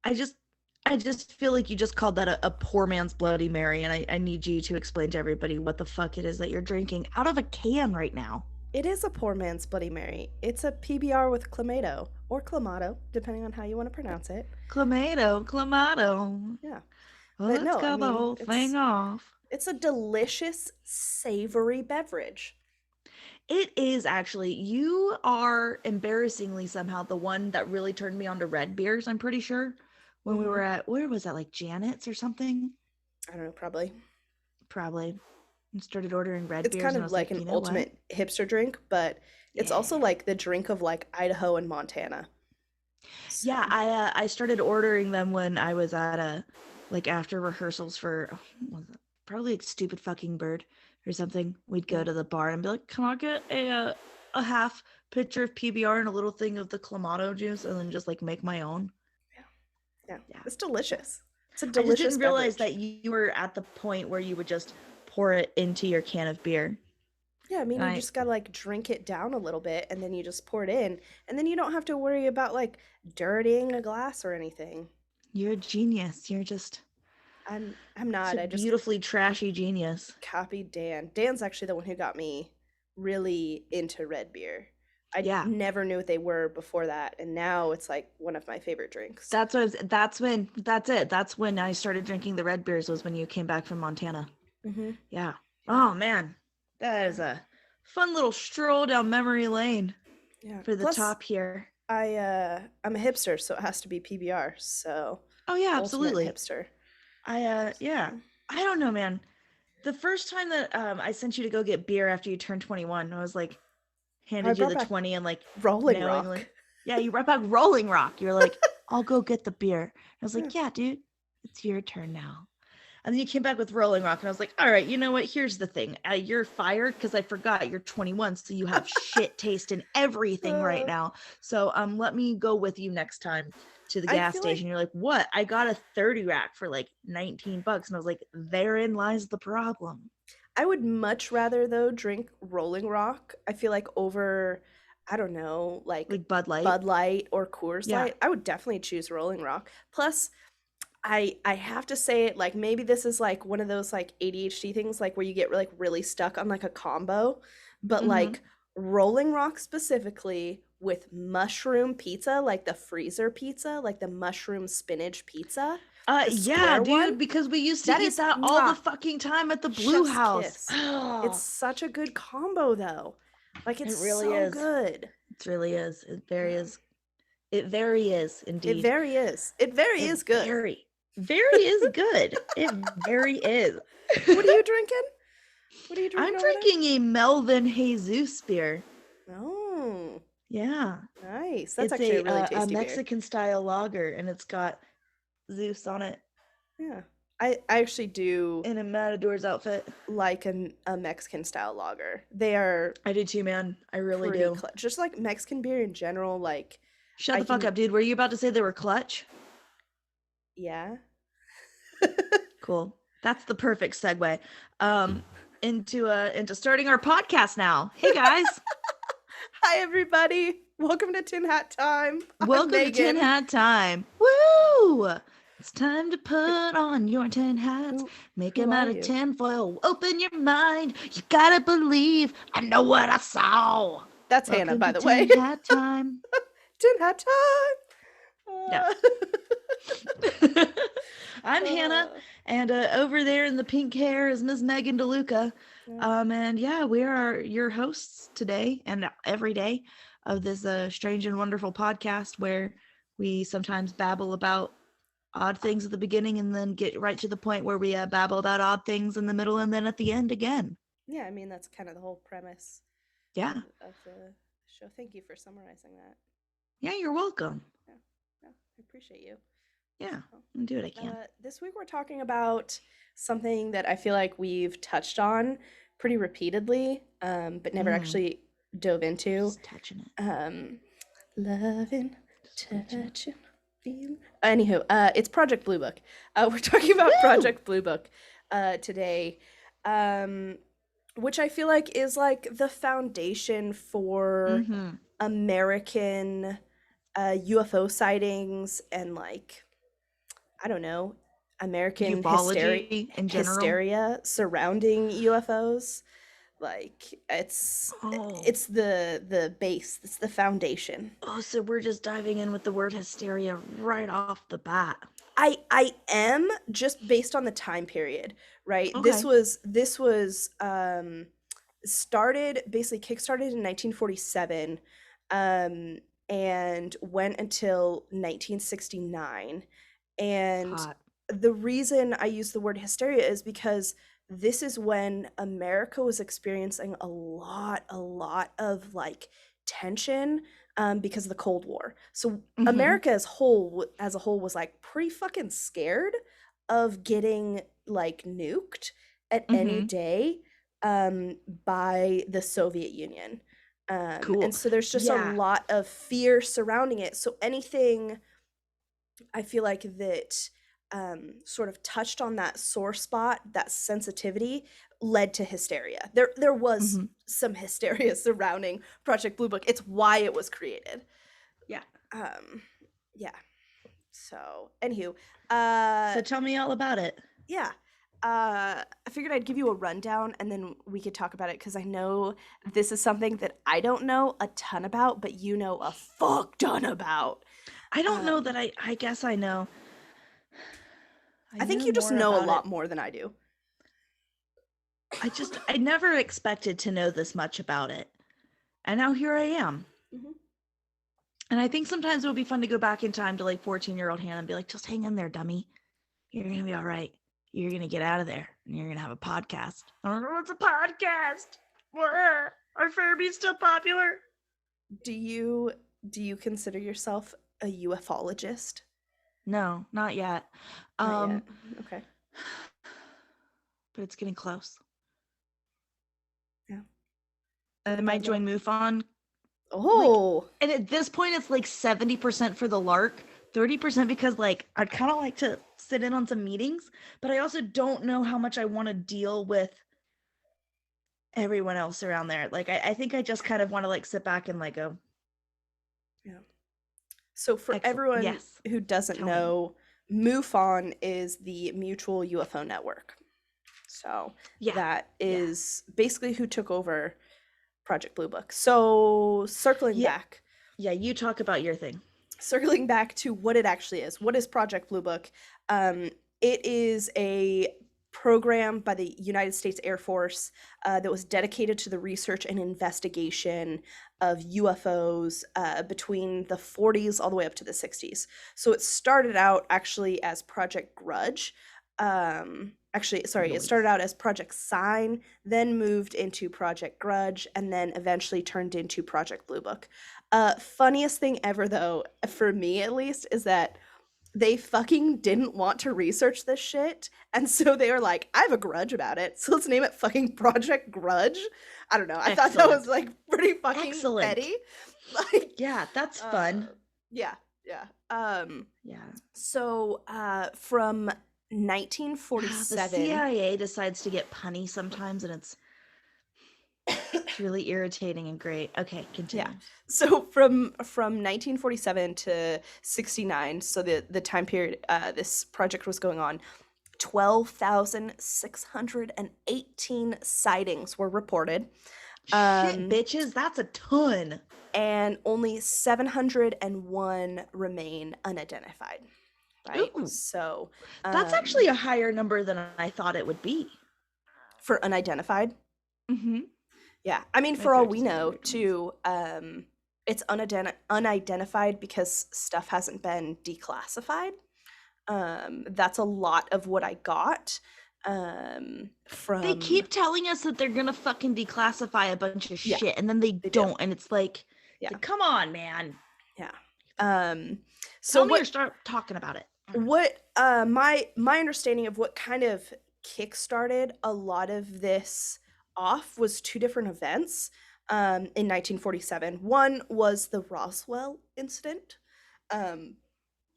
I just I just feel like you just called that a poor man's Bloody Mary, and I need you to explain to everybody what the fuck it is that you're drinking out of a can right now. It is a poor man's Bloody Mary. It's a PBR with clamato or clamato, depending on how you want to pronounce it. Clamato, clamato. Yeah. Well, But let's no, I go the mean, whole thing off. it's a delicious, savory beverage. It is actually. You are embarrassingly somehow the one that really turned me on to red beers, I'm pretty sure. When we Hmm. were at, where was that, like Janet's or something? I don't know, probably. Probably. And started ordering red It's beers, kind and I of was like like, an you know what? ultimate hipster drink, but it's also Yeah. like the drink of like Idaho and Montana. Yeah, So, I started ordering them when I was at a like after rehearsals for what was it? Probably like Stupid Fucking Bird or something. We'd go mm, to the bar and be like, "Can I get a half pitcher of PBR and a little thing of the Clamato juice, and then just like make my own?" yeah, yeah. Yeah, It's yeah. delicious. It's a I just delicious didn't realize beverage. that you were at the point where you would just pour it into your can of beer. Yeah, I mean, And you I, just gotta like drink it down a little bit and then you just pour it in. And then you don't have to worry about like dirtying a glass or anything. you're a genius. You're just I'm such not. a I just beautifully trashy genius. copied Dan. Dan's actually the one who got me really into red beer. I Yeah. never knew what they were before that, and now it's like one of my favorite drinks. That's it. That's when I started drinking the red beers was when you came back from Montana. Hmm. Yeah. Yeah, Oh man. That is a fun little stroll down memory lane yeah. for the Plus, top here. I'm a hipster, so it has to be PBR. So Oh yeah, ultimate absolutely. hipster. Yeah. I don't know, man. The first time that I sent you to go get beer after you turned 21, I was like I handed you brought the back 20 and like Rolling knowingly. Rock. Yeah, you brought back Rolling Rock. You're like, "I'll go get the beer." I was Yeah. like, "Yeah, dude. It's your turn now." And then you came back with Rolling Rock, and I was like, all right, you know what? Here's the thing. You're fired because I forgot you're 21, so you have shit taste in everything right Uh, now. So let me go with you next time to the I gas feel like station. You're like, what? I got a 30 rack for like 19 bucks. And I was like, therein lies the problem. I would much rather though drink Rolling Rock. I feel like over, I don't know, like Like Bud Light. Bud Light or Coors Yeah. Light. I would definitely choose Rolling Rock. Plus, I have to say it like maybe this is like one of those like ADHD things like where you get like really stuck on like a combo, but Mm-hmm. like Rolling Rock specifically with mushroom pizza, like the freezer pizza, like the mushroom spinach pizza, the Yeah, square one, dude, because we used to that eat is that all the mwah, fucking time at the Blue chef's House. kiss. It's Oh, such a good combo though. Like it's it really so is. good. It really is. It very Yeah. is. It very is It indeed. very is. It very It is good. very is good. It very is. What are you drinking? What are you I'm drinking over there? drinking a Melvin Jesus beer. Oh, Yeah. nice. That's It's actually a really a tasty beer. Mexican style lager, and it's got Zeus on it Yeah. I actually do in a matador's outfit. like a Mexican style lager. They are I do too, man. I really pretty do. just like Mexican beer in general, like Shut I the fuck can up, dude. Were you about to say they were clutch? yeah. Cool. That's the perfect segue. Um into starting our podcast now. Hey guys. Hi everybody. Welcome to Tin Hat Time. I'm Welcome to Tin Megan. Hat Time. Woo! It's time to put on your tin hats. Make Who them are out of you? tin foil. Open your mind. You gotta believe. I know what I saw. That's Hannah, Welcome by to the way. Tin Hat Time. Tin Hat Yeah. Time. I'm Hannah, Uh, and over there in the pink hair is Miss Megan DeLuca. yeah. And yeah, we are your hosts today and every day of this strange and wonderful podcast where we sometimes babble about odd things at the beginning and then get right to the point where we babble about odd things in the middle and then at the end again. Yeah, I mean that's kind of the whole premise Yeah. of the show. Thank you for summarizing that. Yeah, you're welcome. Yeah, yeah, I appreciate you. Yeah, So, I'll do what I can. this week we're talking about something that I feel like we've touched on pretty repeatedly, but never Mm, actually dove into. just touching it. Loving, Just touching it. touching, feeling. Anywho, it's Project Blue Book. We're talking about Woo! Project Blue Book today, um, which I feel like is like the foundation for Mm-hmm. American UFO sightings and like I don't know, American ufology in general. hysteria surrounding UFOs. Like Oh, it's the base, it's the foundation. oh, so we're just diving in with the word hysteria right off the bat. I am, just based on the time period, right? This Okay. was this was started, basically kickstarted in 1947, um and went until 1969. And Hot. the reason I use the word hysteria is because this is when America was experiencing a lot of like tension, because of the Cold War. So Mm-hmm. America as a whole was like pretty fucking scared of getting like nuked at any Mm-hmm. day, by the Soviet Union. And Cool. so there's just a Yeah. lot of fear surrounding it. So anything I feel like that sort of touched on that sore spot, that sensitivity, led to hysteria. There was Mm-hmm. some hysteria surrounding Project Blue Book. It's why it was created. Yeah. Um, yeah. So, anywho, So tell me all about it. yeah. I figured I'd give you a rundown and then we could talk about it because I know this is something that I don't know a ton about, but you know a fuck ton about. I don't know that Um, I guess I know. I I think know you just more know a about it. lot more than I do. I never expected to know this much about it. And now here I am. Mhm. And I think sometimes it would be fun to go back in time to like 14-year-old Hannah and be like, just hang in there, dummy. You're going to be all right. You're going to get out of there and you're going to have a podcast. I don't know what's a podcast. Are Furbies still popular? Do you consider yourself a ufologist? No, not yet. Not yet. Um, Okay. but it's getting close. Yeah. I What might about join MUFON. Like, Oh, and at this point, it's like 70% for the lark, 30% because like I'd kind of like to sit in on some meetings, but I also don't know how much I want to deal with everyone else around there. Like, I think I just kind of want to like sit back and like go, yeah. So for excellent. everyone Yes, who doesn't tell me. know, MUFON is the Mutual UFO Network. So Yeah, that yeah, is basically who took over Project Blue Book. So yeah, yeah. You talk about your thing. circling back to what it actually is. What is Project Blue Book? Um, it is a program by the United States Air Force, that was dedicated to the research and investigation of UFOs, between the 40s all the way up to the 60s. So it started out actually as Project Grudge. Actually, sorry, it started Noise. out as Project Sign, then moved into Project Grudge, and then eventually turned into Project Blue Book. Funniest thing ever, though, for me at least, is that they fucking didn't want to research this shit. And so they were like, I have a grudge about it. So let's name it fucking Project Grudge. I don't know. I thought that was Excellent. like pretty fucking Excellent. petty. Like, Yeah, that's uh, fun. yeah, yeah. Yeah. So from The 1947, CIA decides to get punny sometimes, and it's really irritating and great. Okay, yeah. continue. So from 1947 to 69, so the time period this project was going on, 12,618 sightings were reported, Shit, um, bitches, that's a ton. and only 701 remain unidentified. Right. Ooh, So, that's actually um, a higher number than I thought it would be. for unidentified, Mm-hmm. yeah. I mean, My for all throat's we starting to know, hurt. too, it's unidentified because stuff hasn't been declassified. That's a lot of what I got, They from keep telling us that they're gonna fucking declassify a bunch of yeah, shit, and then they they do. don't, and it's Yeah, like, come on, man. yeah. Um, so Tell me or start talking about it. what my understanding of what kind of kickstarted a lot of this off was two different events, in 1947. One was the Roswell incident, um,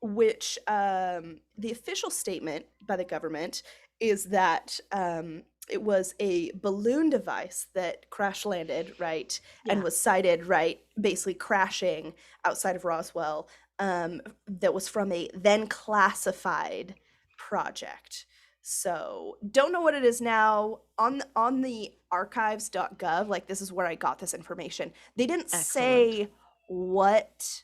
which, the official statement by the government is that, it was a balloon device that crash landed, right, and Yeah. was sighted, right, basically crashing outside of Roswell, that was from a then classified project. So don't know what it is now. On the archives.gov, like this is where I got this information. They didn't Excellent. say what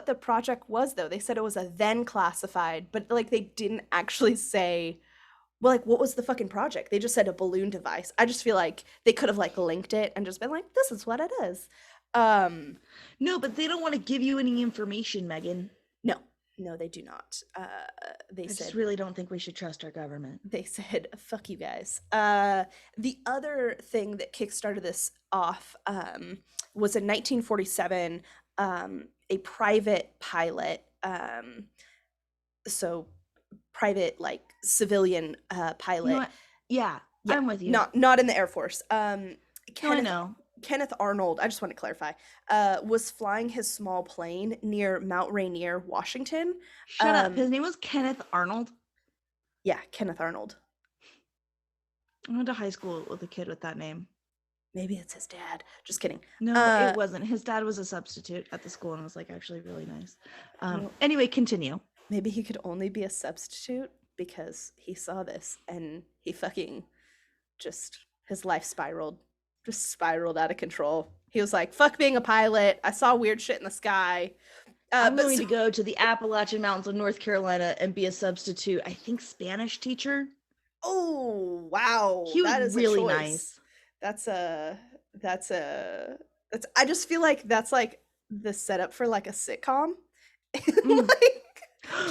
the project was though. They said it was a then classified, but like they didn't actually say, well, like what was the fucking project? They just said a balloon device. I just feel like they could have like linked it and just been like, this is what it is. No, but they don't want to give you any information, Megan. No, they do not. They I said just really don't think we should trust our government. they said, fuck you guys. The other thing that kickstarted this off was in 1947, a private pilot, so private, like civilian You know pilot. what? Yeah, Yeah, I'm with you. not in the Air Force. No, I know. Kenneth Arnold, I just want to clarify, was flying his small plane near Mount Rainier, Washington. Shut up. His name was Kenneth Arnold. Yeah, Kenneth Arnold. I went to high school with a kid with that name. Maybe it's his dad. Just kidding. No, it wasn't. His dad was a substitute at the school and was like actually really nice. Anyway, continue. Maybe he could only be a substitute because he saw this and he fucking just, his life just spiraled out of control. He was like, fuck being a pilot. I saw weird shit in the sky. I'm going to go to the Appalachian Mountains of North Carolina and be a substitute, I think, Spanish teacher. Oh, wow. He was that is really a choice. nice. I just feel like that's like the setup for like a sitcom.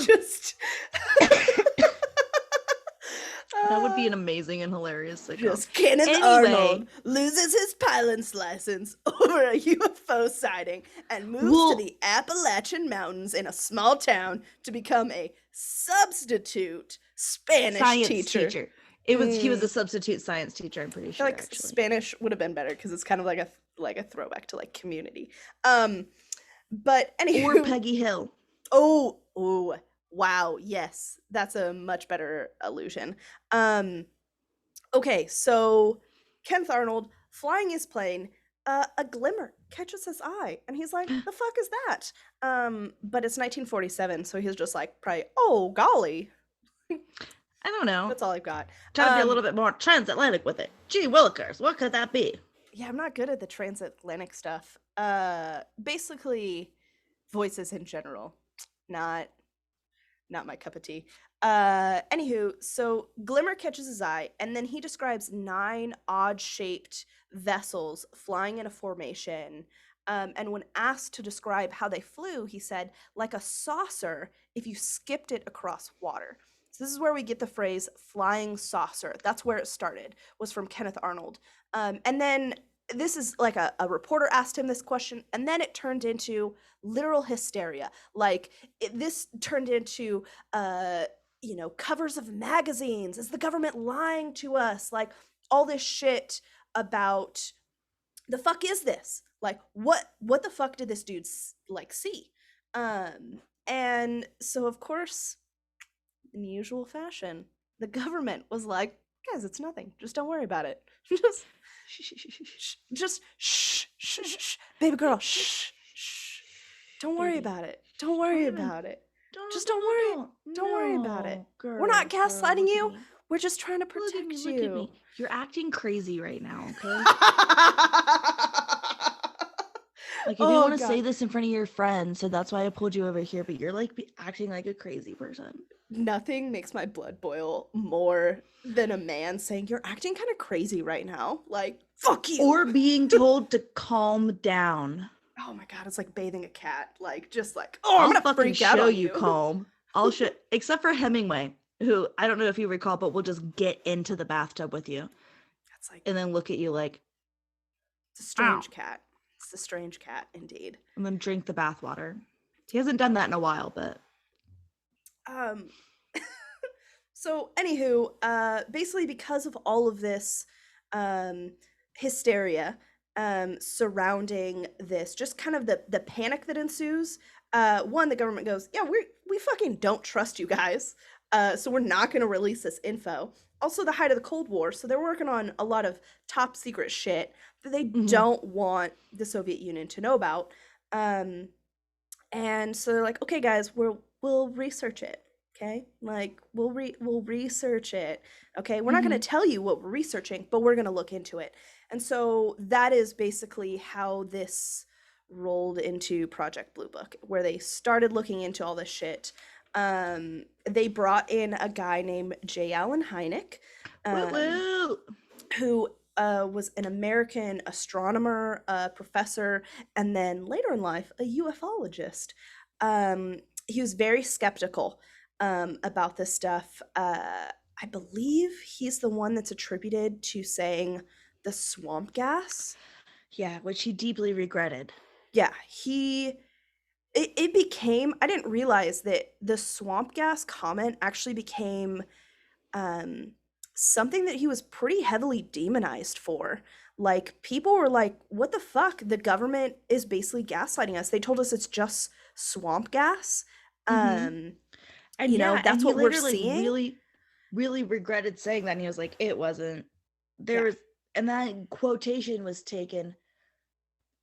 Just that would be an amazing and hilarious sitcom. Just Kenneth Arnold loses his pilot's license over a UFO sighting and moves to the Appalachian Mountains in a small town to become a substitute Spanish teacher. He was a substitute science teacher, I'm pretty sure. I feel like actually. Spanish would have been better because it's kind of like a throwback to like Community. But anyway. Or Peggy Hill. Oh, wow, yes. That's a much better illusion. Okay, so Kenneth Arnold flying his plane, a glimmer catches his eye, and he's like, the fuck is that? But it's 1947, so he's just like, probably, oh, golly. I don't know. That's all I've got. Try to be a little bit more transatlantic with it. Gee willikers, what could that be? Yeah, I'm not good at the transatlantic stuff. Basically, voices in general. Not my cup of tea. Anywho, so Glimmer catches his eye, and then he describes 9 odd-shaped vessels flying in a formation. And when asked to describe how they flew, he said, like a saucer if you skipped it across water. So this is where we get the phrase flying saucer. That's where it started, was from Kenneth Arnold. And then this is like a reporter asked him this question, and then it turned into literal hysteria. Like this turned into covers of magazines. Is the government lying to us? Like all this shit about the fuck is this? Like what the fuck did this dude like see? And so of course, in the usual fashion, the government was like, guys, it's nothing. Just don't worry about it. Just shh, baby girl, shh. Don't worry about it. Don't worry about it. Just don't worry. Don't worry about it. Girl, we're not gaslighting you. We're just trying to protect you. Look at me. You're acting crazy right now, okay? Like, I didn't want to say this in front of your friends, so that's why I pulled you over here, but you're like acting like a crazy person. Nothing makes my blood boil more than a man saying, you're acting kind of crazy right now. Like, fuck you. Or being told to calm down. Oh my God, it's like bathing a cat. Like, just like, oh, I'm going to freak out on you. Calm. I'll show, except for Hemingway, who, I don't know if you recall, but will just get into the bathtub with you. That's like, and then look at you like, it's a strange cat. It's a strange cat, indeed. And then drink the bathwater. He hasn't done that in a while, but. So, anywho, basically because of all of this hysteria surrounding this, just kind of the panic that ensues, the government goes, yeah, we fucking don't trust you guys, so we're not going to release this info. Also, the height of the Cold War, so they're working on a lot of top secret shit that they don't want the Soviet Union to know about. And And so they're like, okay, guys, we'll research it. Okay, like we'll research it. Okay, we're not going Mm-hmm. to tell you what we're researching, but we're going to look into it. And so that is basically how this rolled into Project Blue Book, where they started looking into all this shit. They brought in a guy named J. Allen Hynek, Woo um, woo. who was an American astronomer, professor, and then later in life, a ufologist. He was very skeptical about this stuff. I believe he's the one that's attributed to saying the swamp gas. Yeah, which he deeply regretted. Yeah, it became, I didn't realize that the swamp gas comment actually became um, something that he was pretty heavily demonized for. Like, people were like, what the fuck? The government is basically gaslighting us. They told us it's just swamp gas. Mm-hmm. Um, And yeah, and that's he what we're later like seeing. really, really regretted saying that. And he was like, it wasn't. There Yeah. was, and that quotation was taken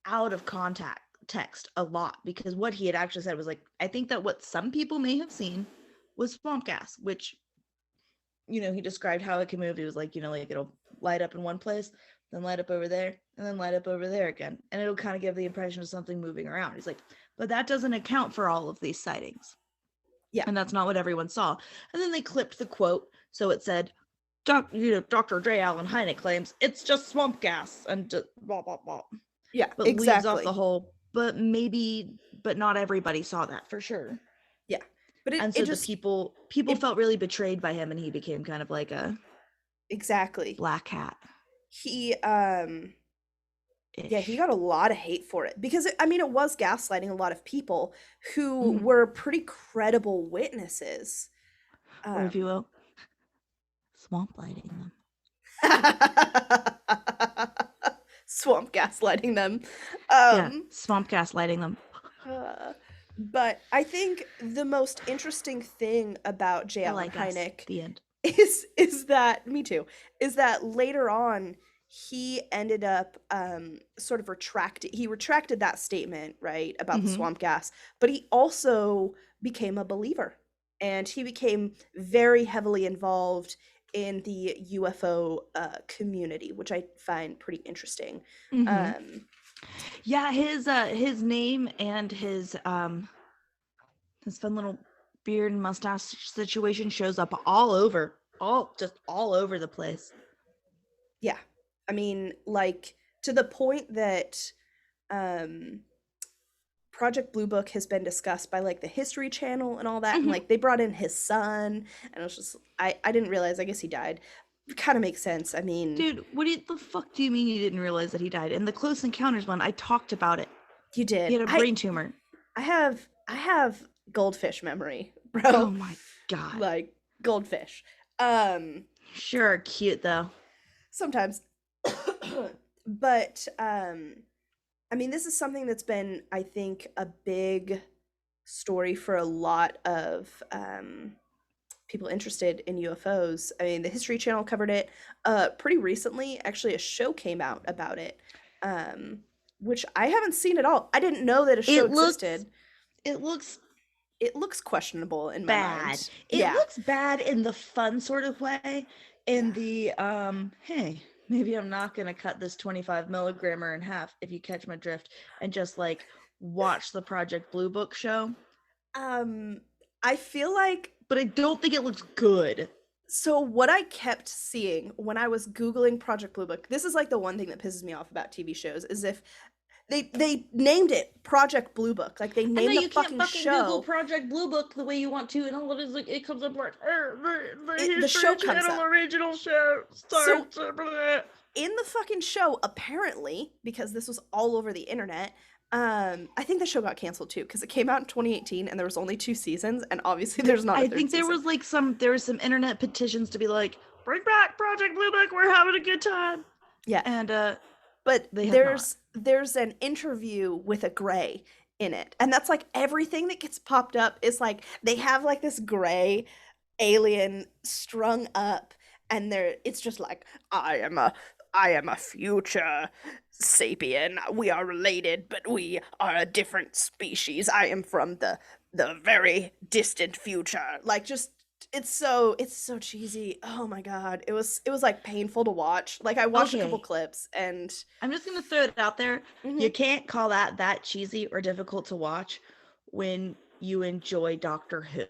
out of contact text a lot, because what he had actually said was like, I think that what some people may have seen was swamp gas, which, he described how it can move. He was like, like it'll light up in one place, then light up over there, and then light up over there again. And it'll kind of give the impression of something moving around. He's like, but that doesn't account for all of these sightings. Yeah. And that's not what everyone saw. And then they clipped the quote. So it said, Dr. J. Allen Hynek claims it's just swamp gas and just blah, blah, blah. Yeah, But leaves off exactly. the whole, but not everybody saw that for sure. Yeah. But And so the people felt really betrayed by him, and he became kind of like a exactly. black hat. He Yeah, he got a lot of hate for it because it was gaslighting a lot of people who were pretty credible witnesses. Or if you will, swamp lighting them. Swamp gaslighting them. Swamp gas lighting them. But I think the most interesting thing about J. Allen Hynek the end. is that, me too, is that later on he ended up sort of retracted that statement, right, about the swamp gas, but he also became a believer, and he became very heavily involved in the UFO community, which I find pretty interesting. Yeah, his name and his fun little beard and mustache situation shows up all over the place. Yeah. I mean, like, to the point that Project Blue Book has been discussed by like the History Channel and all that, and like they brought in his son, and it was just, I didn't realize, I guess he died. It kind of makes sense. I mean, dude, the fuck do you mean you didn't realize that he died? In the Close Encounters one, I talked about it. You did. He had a brain tumor. I have goldfish memory, bro. Oh my god. Like, goldfish. Sure, cute though. Sometimes. But I mean, this is something that's been, I think, a big story for a lot of people interested in UFOs. I mean, the History Channel covered it pretty recently. Actually, a show came out about it, which I haven't seen at all. I didn't know that a show existed. It looks questionable in my mind. It looks bad in the fun sort of way. In the hey, maybe I'm not gonna cut this 25 milligrammer in half, if you catch my drift, and just like watch the Project Blue Book show. I feel like, but I don't think it looks good. So what I kept seeing when I was Googling Project Blue Book, this is like the one thing that pisses me off about TV shows, is if they named it Project Blue Book, like they named the fucking show. Google Project Blue Book the way you want to, and all it is, like, it comes up like the show comes up. Original show. So in the fucking show, apparently, because this was all over the internet, I think the show got canceled too, because it came out in 2018 and there was only 2 seasons, and obviously there's not. I think there was like some internet petitions to be like, bring back Project Blue Book, we're having a good time. Yeah, and but there's an interview with a gray in it, and that's like everything that gets popped up is like they have like this gray alien strung up, and it's just like, I am a I am a future sapien. We are related, but we are a different species. I am from the very distant future. Like, just it's so cheesy. Oh my god. It was like painful to watch. Like, I watched a couple Okay, clips and I'm just gonna throw it out there. You mhm. can't call that cheesy or difficult to watch when you enjoy Doctor Who.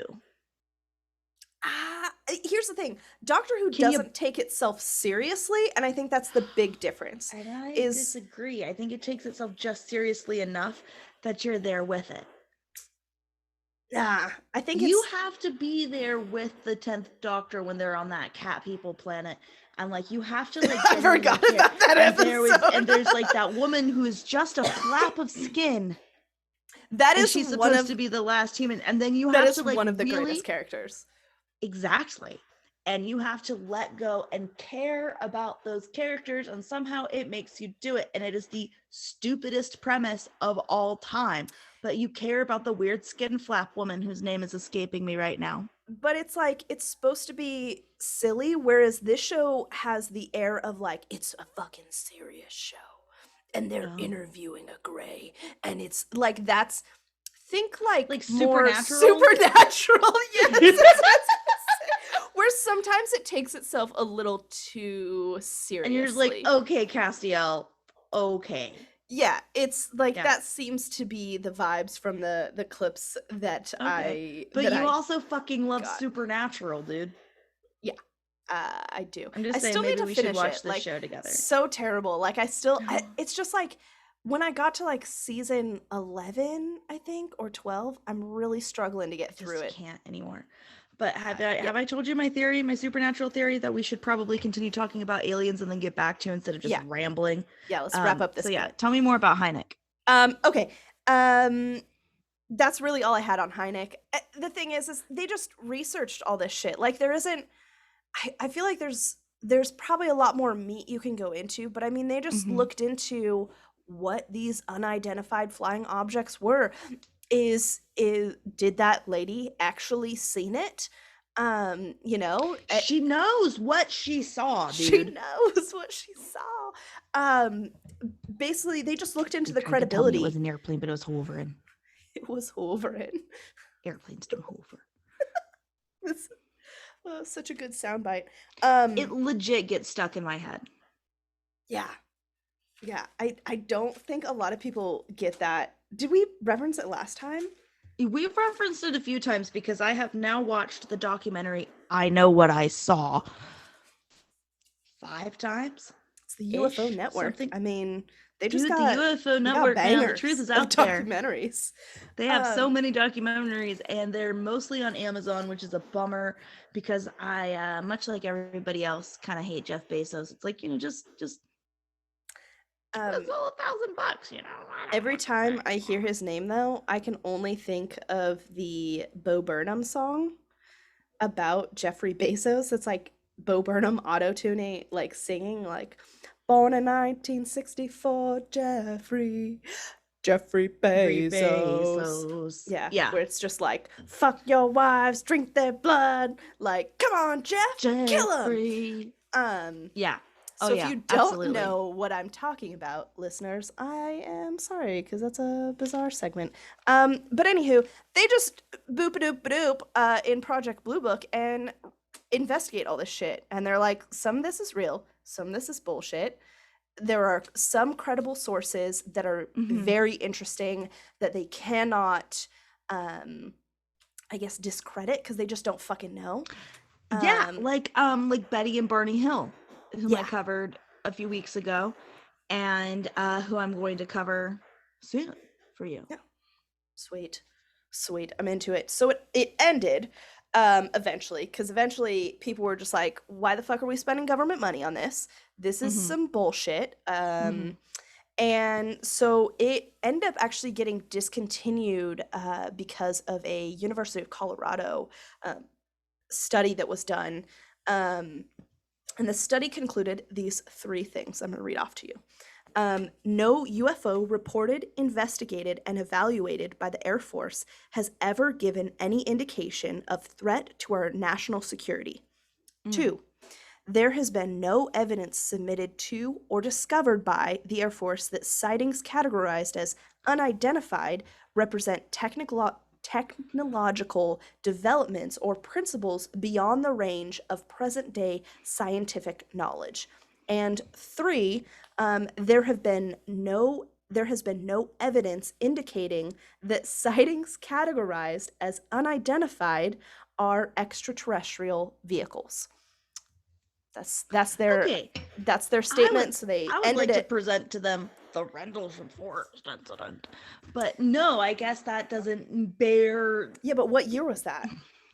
Here's the thing. Doctor Who Can you? doesn't take itself seriously, and I think that's the big difference. And I Is disagree. I think it takes itself just seriously enough that you're there with it. I think You it's have to be there with the 10th Doctor when they're on that cat people planet. And like you have to like I genuinely forgot care. about that And episode. there's like that woman who's just a flap of skin. That And is she's one supposed of to be the last human. And then you that have is to like one of the greatest really characters. exactly. And you have to let go and care about those characters, and somehow it makes you do it. And it is the stupidest premise of all time. But you care about the weird skin flap woman whose name is escaping me right now. But it's like it's supposed to be silly, whereas this show has the air of like it's a fucking serious show. And they're Oh. interviewing a gray. And it's like that's think like Like more Supernatural? supernatural. Yes. Where sometimes it takes itself a little too seriously. And you're like, okay, Castiel, okay. Yeah, it's like Yeah. that seems to be the vibes from the clips that Okay. I But that you I also fucking love got. Supernatural, dude. Yeah, I do. I'm I just saying still need maybe to we should finish watch it. this Like, show together. so terrible. Like, it's just like when I got to like season 11, I think, or 12, I'm really struggling to get through Just it. can't anymore. But have Yeah. I told you my theory, my supernatural theory, that we should probably continue talking about aliens and then get back to instead of just Yeah. rambling? Yeah, let's wrap up this. So yeah, bit. tell me more about Hynek. Okay. That's really all I had on Hynek. The thing is they just researched all this shit. Like, there isn't. I feel like there's probably a lot more meat you can go into, but I mean, they just Mhm. looked into what these unidentified flying objects were. Did that lady actually seen it? You know, She knows what she saw, dude. she knows what she saw. Basically, they just looked into the credibility. It was an airplane, but it was hovering. It was hovering. Airplanes don't hover. It's such a good soundbite. It legit gets stuck in my head. Yeah. I don't think a lot of people get that. Did we reference it last time? We've referenced it a few times because I have now watched the documentary I Know What I Saw 5 times. It's the UFO Ish, network. something. I mean, they just Dude, got the UFO they got network, man, the bangers truth is of out there. documentaries. They have so many documentaries, and they're mostly on Amazon, which is a bummer because I, much like everybody else, kind of hate Jeff Bezos. It's like, just that's all $1,000, Every time I hear his name, though, I can only think of the Bo Burnham song about Jeffrey Bezos. It's like Bo Burnham auto-tuning, like singing, like, born in 1964, Jeffrey Bezos. Yeah, where it's just like, fuck your wives, drink their blood. Like, come on, Jeff, kill him. Yeah. So if you don't know what I'm talking about, listeners, I am sorry, because that's a bizarre segment. But anywho, they just boop-a-doop-a-doop in Project Blue Book and investigate all this shit. And they're like, some of this is real, some of this is bullshit. There are some credible sources that are very interesting that they cannot, I guess, discredit because they just don't fucking know. Yeah, like Betty and Barney Hill, whom I covered a few weeks ago, and who I'm going to cover soon for you. Yeah. Sweet. I'm into it. So it ended eventually, because eventually people were just like, why the fuck are we spending government money on this? This is some bullshit. And so it ended up actually getting discontinued because of a University of Colorado study that was done. And the study concluded these 3 things. I'm going to read off to you. No UFO reported, investigated, and evaluated by the Air Force has ever given any indication of threat to our national security. 2, there has been no evidence submitted to or discovered by the Air Force that sightings categorized as unidentified represent technological developments or principles beyond the range of present day scientific knowledge. And three, there has been no evidence indicating that sightings categorized as unidentified are extraterrestrial vehicles. That's their Okay, that's their I statement. would So they I would ended like to it. present to them the Rendlesham Forest incident, but no, I guess that doesn't bear. Yeah, but what year was that?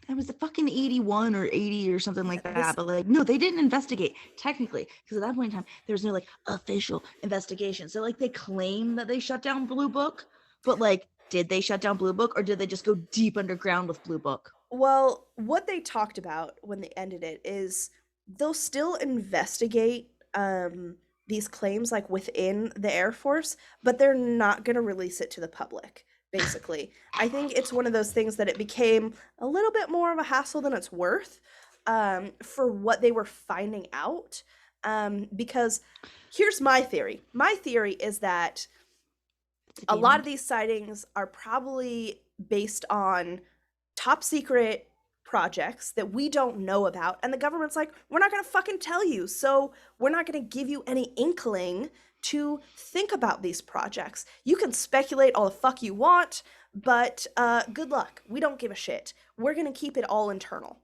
It was a fucking 81 or 80 or something like This that. But like, no, they didn't investigate technically because at that point in time, there was no like official investigation. So like, they claim that they shut down Blue Book, but like, did they shut down Blue Book or did they just go deep underground with Blue Book? Well, what they talked about when they ended it is they'll still investigate these claims like within the Air Force, but they're not going to release it to the public. Basically, I think it's one of those things that it became a little bit more of a hassle than it's worth for what they were finding out. Because here's my theory. My theory is that a lot of these sightings are probably based on top secret projects that we don't know about, and the government's like, we're not going to fucking tell you, so we're not going to give you any inkling to think about these projects. You can speculate all the fuck you want, but good luck. We don't give a shit. We're going to keep it all internal.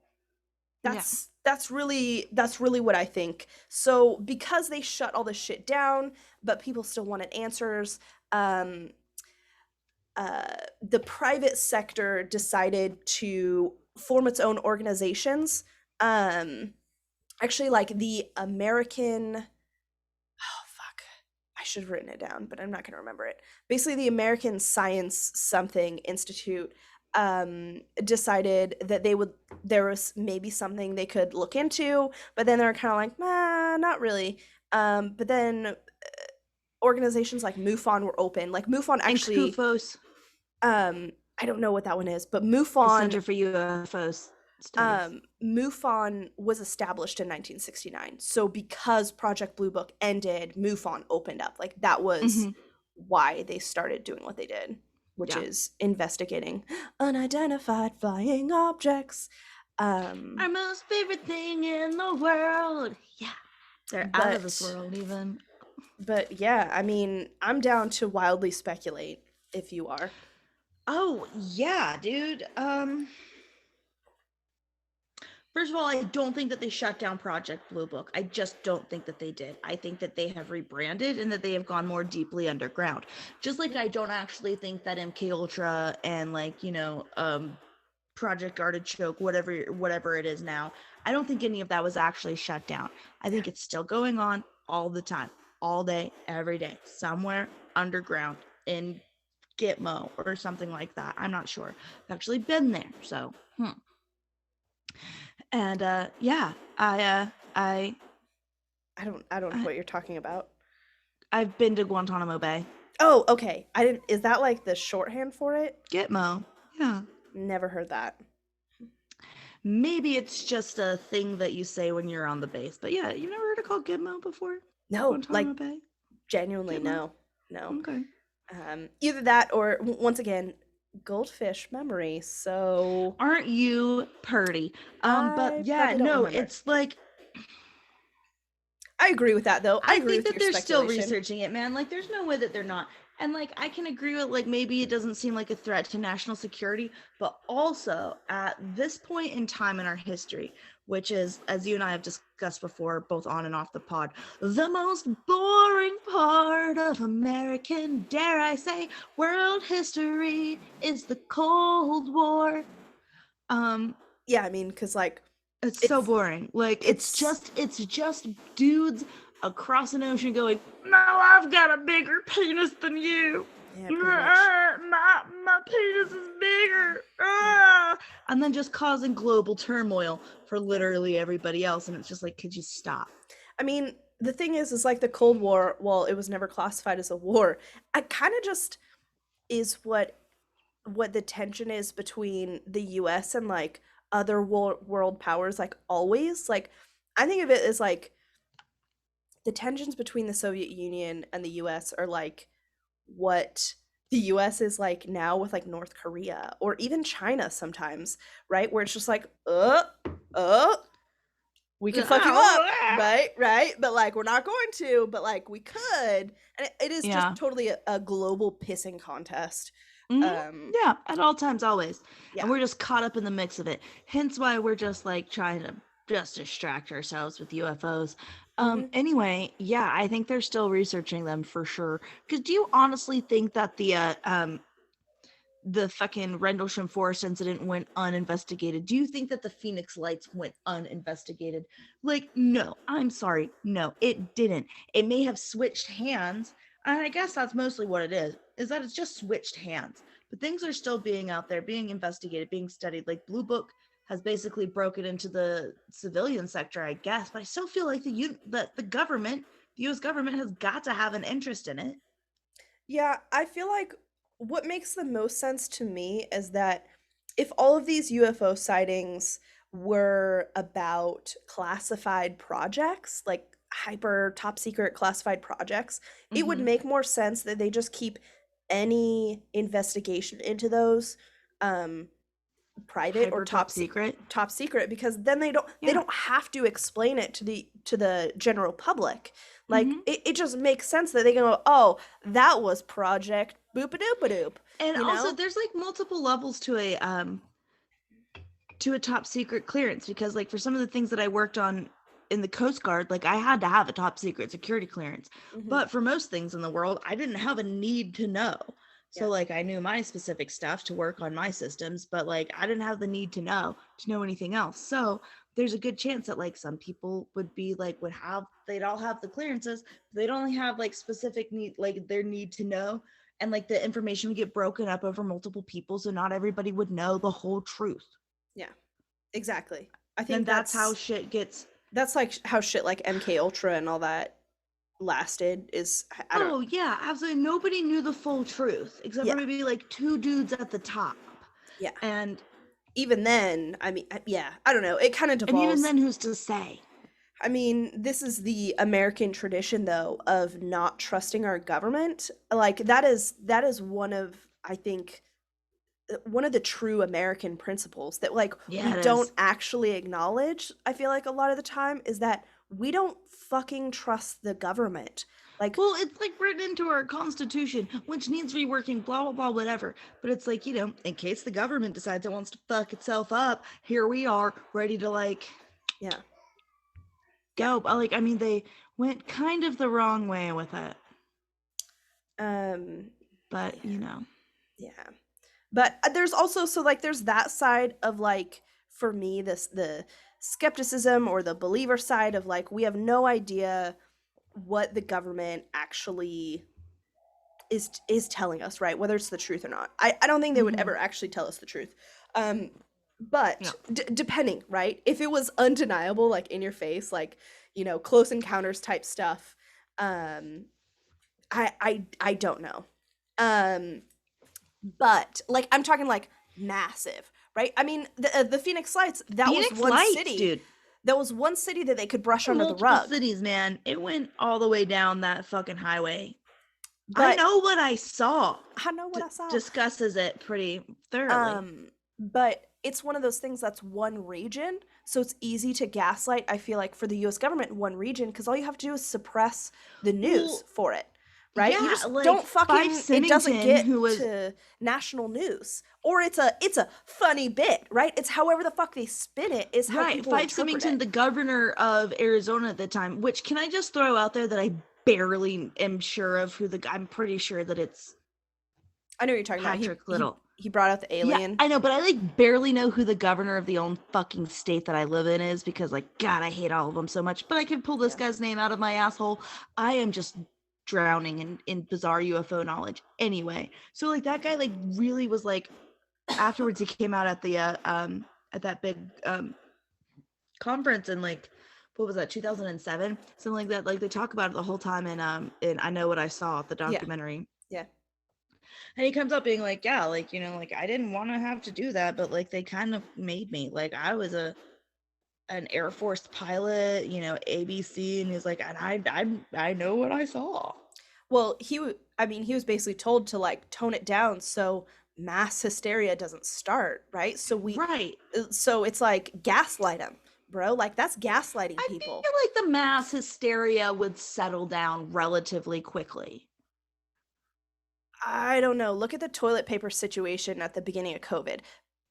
Yeah. That's really what I think. So because they shut all this shit down, but people still wanted answers, um the private sector decided to form its own organizations. Actually, like the American, oh fuck, I should have written it down, but I'm not going to remember it. Basically, the American Science Something Institute decided that there was maybe something they could look into, but then they were kind of like, nah, not really. But then organizations like MUFON were open. Like MUFON And actually, CUFOS, I don't know what that one is, but the MUFON Center for UFOs Studies. MUFON was established in 1969. So because Project Blue Book ended, MUFON opened up. Like that was Mm-hmm. why they started doing what they did, which Yeah. is investigating unidentified flying objects. Our most favorite thing in the world. Yeah. They're out of this But world, even. but yeah, I mean, I'm down to wildly speculate if you are. Oh, yeah, dude. First of all, I don't think that they shut down Project Blue Book. I just don't think that they did. I think that they have rebranded and that they have gone more deeply underground. Just like I don't actually think that MK Ultra and like, Project Artichoke, whatever it is now, I don't think any of that was actually shut down. I think it's still going on all the time, all day, every day, somewhere underground in Gitmo or something like that. I'm not sure. I've actually been there, so and yeah, I don't know what you're talking about. I've been to Guantanamo Bay. Oh, okay. I didn't Is that like the shorthand for it? Gitmo. Yeah. Never heard that. Maybe it's just a thing that you say when you're on the base. But yeah, you've never heard it called Gitmo before? No, Guantanamo like Bay? genuinely Gitmo? no. No. Okay. Either that or once again, goldfish memory. So Aren't you purty? I But yeah, probably don't no, remember. it's like I agree with that though. I I agree think with that your they're still speculation. researching it, man. Like, there's no way that they're not. And like, I can agree with like maybe it doesn't seem like a threat to national security, but also at this point in time in our history, which is, as you and I have discussed before, both on and off the pod, the most boring part of American, dare I say, world history is the Cold War. Yeah, I mean, because like It's so boring. Like it's it's just dudes across an ocean going, "No, I've got a bigger penis than you. yeah, pretty much. My penis is bigger." Ah! And then just causing global turmoil for literally everybody else. And it's just like, could you stop? I mean, the thing is like the Cold War, while it was never classified as a war, I kind of just is what the tension is between the US and like other world powers, like always. Like I think of it as like the tensions between the Soviet Union and the US are like what the US is like now with like North Korea or even China sometimes, right? Where it's just like, uh, we could fuck you up, right? Right? But like, we're not going to, but like, we could. And it is just Yeah. totally a global pissing contest. Hmm. Um, Yeah, at all times, always. And yeah. we're just caught up in the mix of it. Hence why we're just like trying to just distract ourselves with UFOs. Hmm. Anyway, yeah, I think they're still researching them for sure. Because do you honestly think that the fucking Rendlesham Forest incident went uninvestigated? Do you think that the Phoenix Lights went uninvestigated? Like, no, I'm sorry. No, it didn't. It may have switched hands. And I guess that's mostly what it is that it's just switched hands. But things are still being out there, being investigated, being studied. Like, Blue Book has basically broken into the civilian sector, I guess. But I still feel like the government, the US government, has got to have an interest in it. Yeah, I feel like what makes the most sense to me is that if all of these UFO sightings were about classified projects, like hyper top secret classified projects, it would Mm-hmm. make more sense that they just keep any investigation into those um private or Hyper top secret. top secret, because then they Yeah. don't have to explain it to the general public. Like Mm-hmm. it just makes sense that they can go, oh, that was project boop a doop a doop, And you also know. there's like multiple levels to a top secret clearance, because like for some of the things that I worked on in the Coast Guard, like I had to have a top secret security clearance. Hmm. But for most things in the world, I didn't have a need to know. So Yeah. like I knew my specific stuff to work on my systems, but like I didn't have the need to know anything else. So there's a good chance that like some people would be like they'd all have the clearances, but they'd only have like specific need, like their need to know, and like the information would get broken up over multiple people, so not everybody would know the whole truth. Yeah, exactly. I Then think that's how shit gets. that's like how shit like MK Ultra and all that lasted. Is I don't. Oh yeah, absolutely. Nobody knew the full truth except for Yeah. maybe like two dudes at the top, Yeah. and Even then, I mean, yeah, I don't know, it kind of even devolves. then, who's to say? I mean, this is the American tradition though of not trusting our government. Like that is one of, I think, one of the true American principles that like we Yeah, it don't is. actually acknowledge. I feel like a lot of the time is that we don't fucking trust the government. Like, Well, it's like written into our constitution, which needs reworking, blah blah blah, whatever. But it's like, in case the government decides it wants to fuck itself up, here we are, ready to like yeah. Yeah. go. But like, I mean, they went kind of the wrong way with it, Um but yeah. Yeah. But there's also, so like there's that side of like, for me, this the skepticism or the believer side of like we have no idea what the government actually is telling us, right? Whether it's the truth or not. I don't think they would Mm-hmm. ever actually tell us the truth. But Yeah. depending, right? If it was undeniable, like in your face, like, close encounters type stuff, um, I don't know. Um, but like I'm talking like massive, right? I mean, the Phoenix Lights, that was Phoenix one Lights, city. dude. That was one city that they could brush under the Multiple rug. cities, man. It went all the way down that fucking highway. I But know what I saw. I know what I saw. Discusses it pretty thoroughly. But it's one of those things that's one region, so it's easy to gaslight, I feel like, for the US government in one region, because all you have to do is suppress the news Well, for it. Right? You yeah, just don't like Fife fucking, it doesn't Symington, get who was to national news. Or it's a funny bit, right? It's however the fuck they spin it is how right, people Fife interpret Symington, it. the governor of Arizona at the time. Which can I just throw out there that I barely am sure of who the. I'm pretty sure that it's I know what you're talking about. Patrick Little. He brought out the Yeah, alien. I know, but I like barely know who the governor of the own fucking state that I live in is, because like God, I hate all of them so much. But I can pull this Yeah. guy's name out of my asshole. I am just drowning in bizarre UFO knowledge. Anyway, so like that guy like really was like, afterwards he came out at that big conference in like, what was that, 2007, something like that. Like they talk about it the whole time in I Know What I Saw, the Yeah. documentary. Yeah. And he comes up being like, yeah, like, like I didn't want to have to do that, but like they kind of made me. Like I was a an Air Force pilot, you know, ABC, and he's like, and I know what I saw. Well, I mean, he was basically told to like tone it down so mass hysteria doesn't start, right? Right. So it's like gaslight him, bro. Like that's gaslighting I feel people. like the mass hysteria would settle down relatively quickly. I don't know. Look at the toilet paper situation at the beginning of COVID.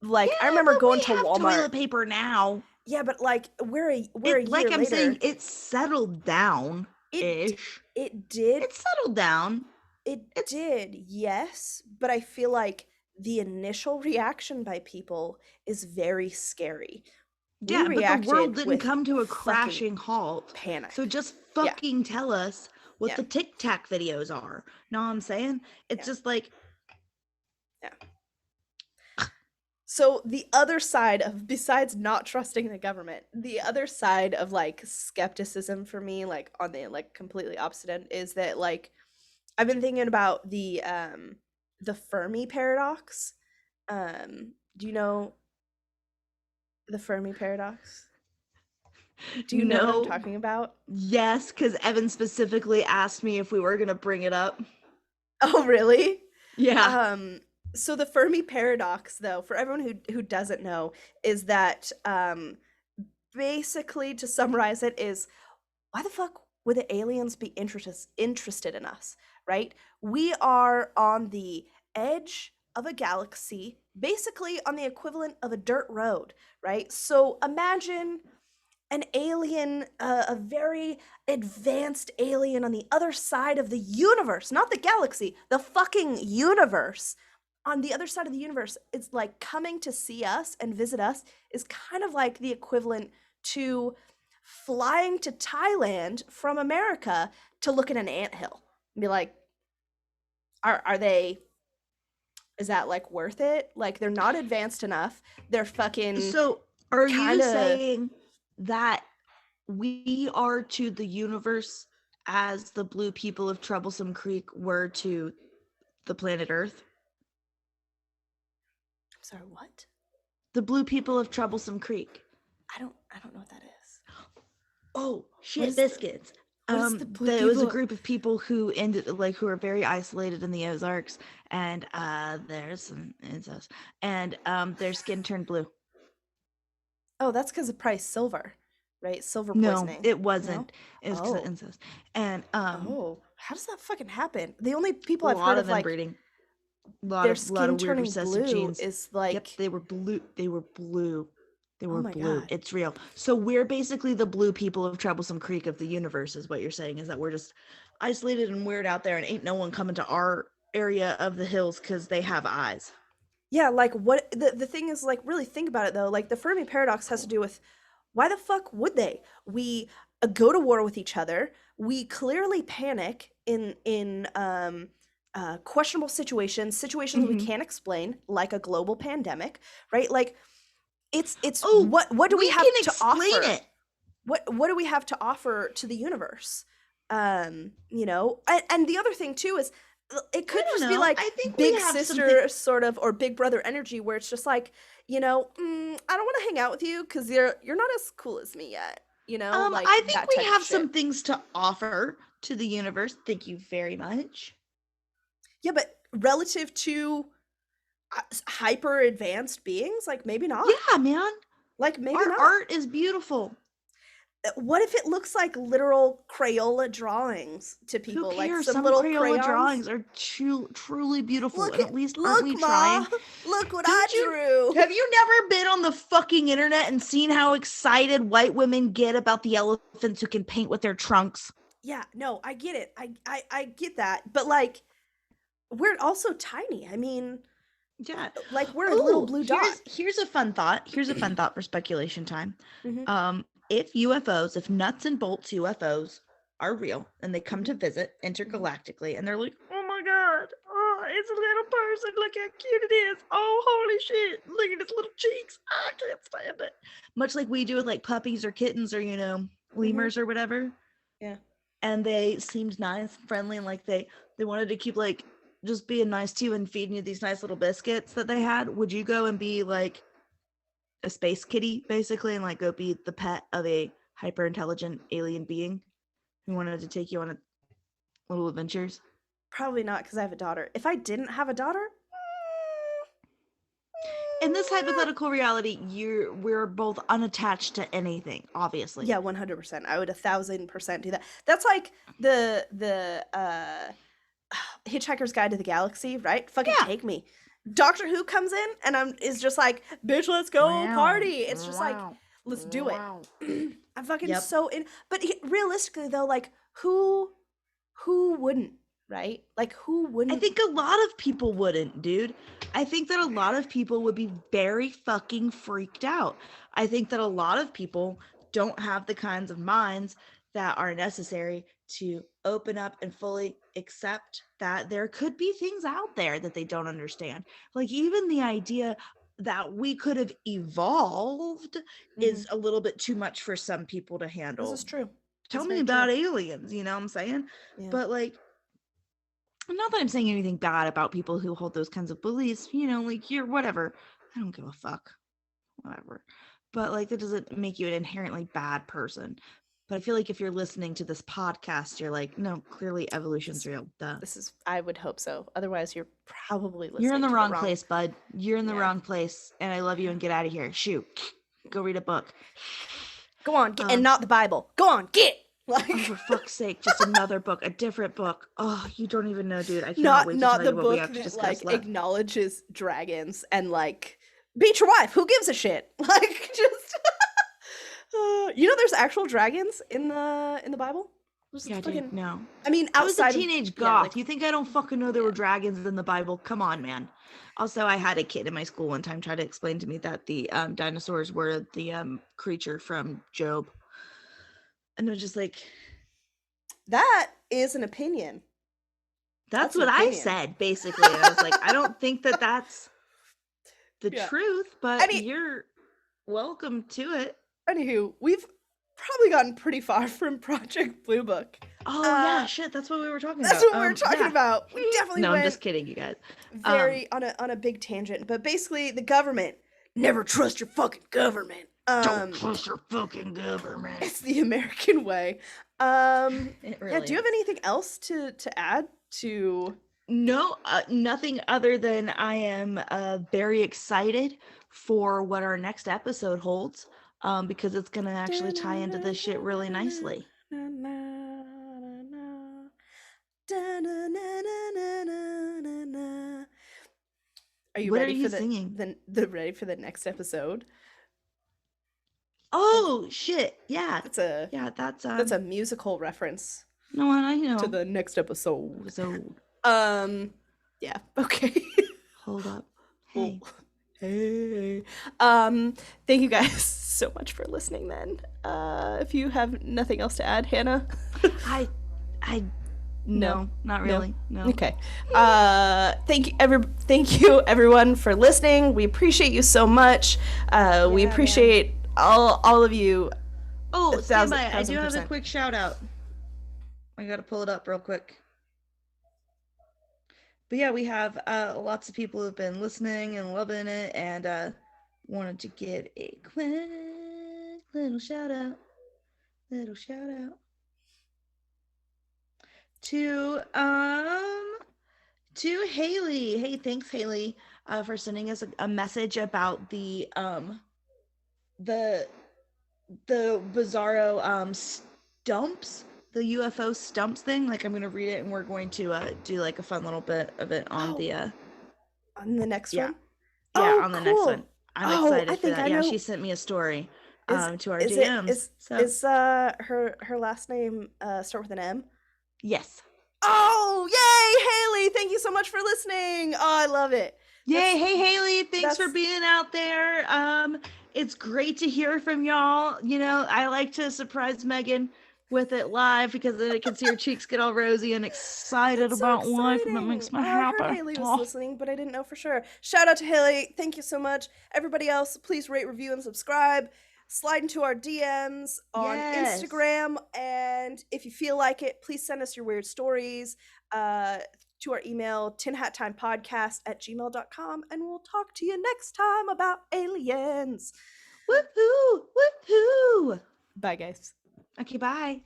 Yeah, Like I remember but going we to have Walmart. toilet paper now. Yeah, but like we're a It, year like I'm saying, later. it's settled down It ish. it did It's settled down. it It's did, yes, but I feel like the initial reaction by people is very scary. We yeah, but the world reacted didn't with come to a fucking crashing halt. So panic. just Yeah, fucking tell us what yeah, the Tic Tac videos are. Know what I'm saying? It's yeah, just like, yeah. So the other side of, besides not trusting the government, the other side of like skepticism for me, like on the like completely opposite end, is that like I've been thinking about the Fermi paradox. Do you know the Fermi Paradox? Do you know what I'm no, talking about? yes, because Evan specifically asked me if we were going to bring it up. Oh, really? Yeah. Um, so the Fermi Paradox, though, for everyone who doesn't know, is that basically to summarize it is why the fuck would the aliens be interested in us, right? We are on the edge of a galaxy, basically on the equivalent of a dirt road, right? So imagine an alien, a very advanced alien on the other side of the universe, not the galaxy, the fucking universe. On the other side of the universe, it's like coming to see us and visit us is kind of like the equivalent to flying to Thailand from America to look at an anthill. Be like, are they, is that like worth it? Like they're not advanced enough. They're fucking So are kind you of, saying that we are to the universe as the blue people of Troublesome Creek were to the planet Earth? I'm sorry, what? The blue people of Troublesome Creek. I don't know what that is. Oh, What shit is the biscuits. what is the blue There was a people? group of people who ended like who are very isolated in the Ozarks, and there's some incest, and their skin turned blue. Oh, that's because of price silver, right? Silver No, poisoning. it No? wasn't. It was because of Oh. incest, and Oh. How does that fucking happen? The only a people I've heard lot of of like inbreeding. their Lot skin of weird turning recessive blue genes. is Yep, like, they were blue. They were blue. They oh were my blue. god. It's real. So we're basically the blue people of Troublesome Creek of the universe, is what you're saying, is that we're just isolated and weird out there and ain't no one coming to our area of the hills because they have eyes. Yeah, like what the thing is, like really think about it though. Like the Fermi paradox has to do with why the fuck would they? We go to war with each other. We clearly panic in questionable situations we Mm-hmm. can't explain, like a global pandemic, right? Like it's Oh, what do we we can have to explain offer? it. What do we have to offer to the universe? You know, and the other thing too is it I could don't just be know. like I think we big have something. sister sort of, or big brother energy where it's just like, you know, I don't want to hang out with you because you're not as cool as me yet, you know, like I think that we type of have shit. some things to offer to the universe. Thank you very much. Yeah, but relative to hyper advanced beings, like maybe not. Yeah, man. Like maybe Our not. art is beautiful. What if it looks like literal Crayola drawings to Who people, like cares? some Some little Crayola crayons? drawings are truly beautiful, Look and at at least aren't look, we Ma. trying? Look what I Don't you drew. have you never been on the fucking internet and seen how excited white women get about the elephants who can paint with their trunks? Yeah, no, I get it. I get that. But like we're also tiny. I mean, Yeah. like we're a little Oh, blue dot. here's a fun thought. Here's a fun thought for speculation time. Mhm. If UFOs, if nuts and bolts UFOs are real and they come Mhm. to visit Mhm. intergalactically and they're like, oh my god, oh, it's a little person. Look how cute it is. Oh, holy shit. Look at its little cheeks. I can't stand it. Much like we do with like puppies or kittens or, you know, Mhm. lemurs or whatever. Yeah. And they seemed nice and friendly and like they wanted to keep like just being nice to you and feeding you these nice little biscuits that they had. Would you go and be like, a space kitty basically and like go be the pet of a hyper intelligent alien being who wanted to take you on a little adventures? Probably not, because I have a daughter. If I didn't have a daughter, In this hypothetical reality, we're both unattached to anything, obviously. yeah, 100%. I would 1,000% do that. That's like the Hitchhiker's Guide to the Galaxy, right? Fucking Yeah. take me. Doctor Who comes in and is just like, bitch, let's go party. It's just like, let's do it. I'm fucking so in. But realistically though, like who wouldn't, right? Like who wouldn't? I think a lot of people wouldn't, dude. I think that a lot of people would be very fucking freaked out. I think that a lot of people don't have the kinds of minds that are necessary to open up and fully accept that there could be things out there that they don't understand. Like even the idea that we could have evolved is a little bit too much for some people to handle. This is true. Tell me about aliens, you know what I'm saying? Yeah. But like, not that I'm saying anything bad about people who hold those kinds of beliefs, you know, like you're whatever. I don't give a fuck. Whatever. But like that doesn't make you an inherently bad person. But I feel like if you're listening to this podcast, you're like, no, clearly evolution's real. Duh. I would hope so. Otherwise, you're probably listening. You're in the wrong place, bud. You're in the wrong place. And I love you and get out of here. Shoot. Go read a book. Go on, and not the Bible. Go on, get. Like, oh, for fuck's sake, just another book, a different book. Oh, you don't even know, dude. I can't wait to tell you what we have to discuss. That like acknowledges dragons and like beat your wife. Who gives a shit? Like just you know, there's actual dragons in the Bible. Yeah, dude, no. I mean, outside I was a teenage goth. You think I don't fucking know there were dragons in the Bible? Come on, man. Also, I had a kid in my school one time try to explain to me that the dinosaurs were the creature from Job. And it was just like, that is an opinion. That's what I said, basically. I was like, I don't think that that's the truth, but you're welcome to it. Anywho, we've probably gotten pretty far from Project Blue Book. Oh, yeah, shit. That's what we were talking about. That's what we were talking about. We definitely went I'm just kidding, you guys. Very on a big tangent. But basically, the government, never trust your fucking government. Don't trust your fucking government. It's the American way. It really do you have anything else to add to? No, nothing other than I am very excited for what our next episode holds, because it's gonna actually tie into this shit really nicely. Are you ready for ready for the next episode? Oh shit! Yeah, that's a musical reference. No, I know. To the next episode. Yeah. Okay. Hold up. Hey. Hey. Thank you guys so much for listening. Then, if you have nothing else to add, Hannah. No, not really. No. Okay. Thank you everyone for listening. We appreciate you so much. We appreciate all of you. Oh, stand by. I do have a quick shout out. I gotta pull it up real quick. But yeah, we have lots of people who've been listening and loving it, and wanted to give a quick little shout out to Haley. Hey, thanks Haley for sending us a message about the bizarro stumps, the UFO stumps thing. Like, I'm gonna read it, and we're going to do like a fun little bit of it on the next one. Yeah, on the next one. I'm excited for that. Yeah, she sent me a story to our DMs. Is her last name start with an M? Yes. Oh, yay, Haley! Thank you so much for listening. Oh, I love it. Yay! Hey, Haley! Thanks for being out there. It's great to hear from y'all. You know, I like to surprise Megan with it live because then I can see her cheeks get all rosy and excited about life, and that makes me happy. I heard Haley was listening, but I didn't know for sure. Shout out to Haley. Thank you so much. Everybody else, please rate, review, and subscribe. slide into our DMs on Yes. Instagram. And if you feel like it, please send us your weird stories to our email, tinhattimepodcast@gmail.com. And we'll talk to you next time about aliens. Woohoo! Woohoo! Bye, guys. Okay, bye.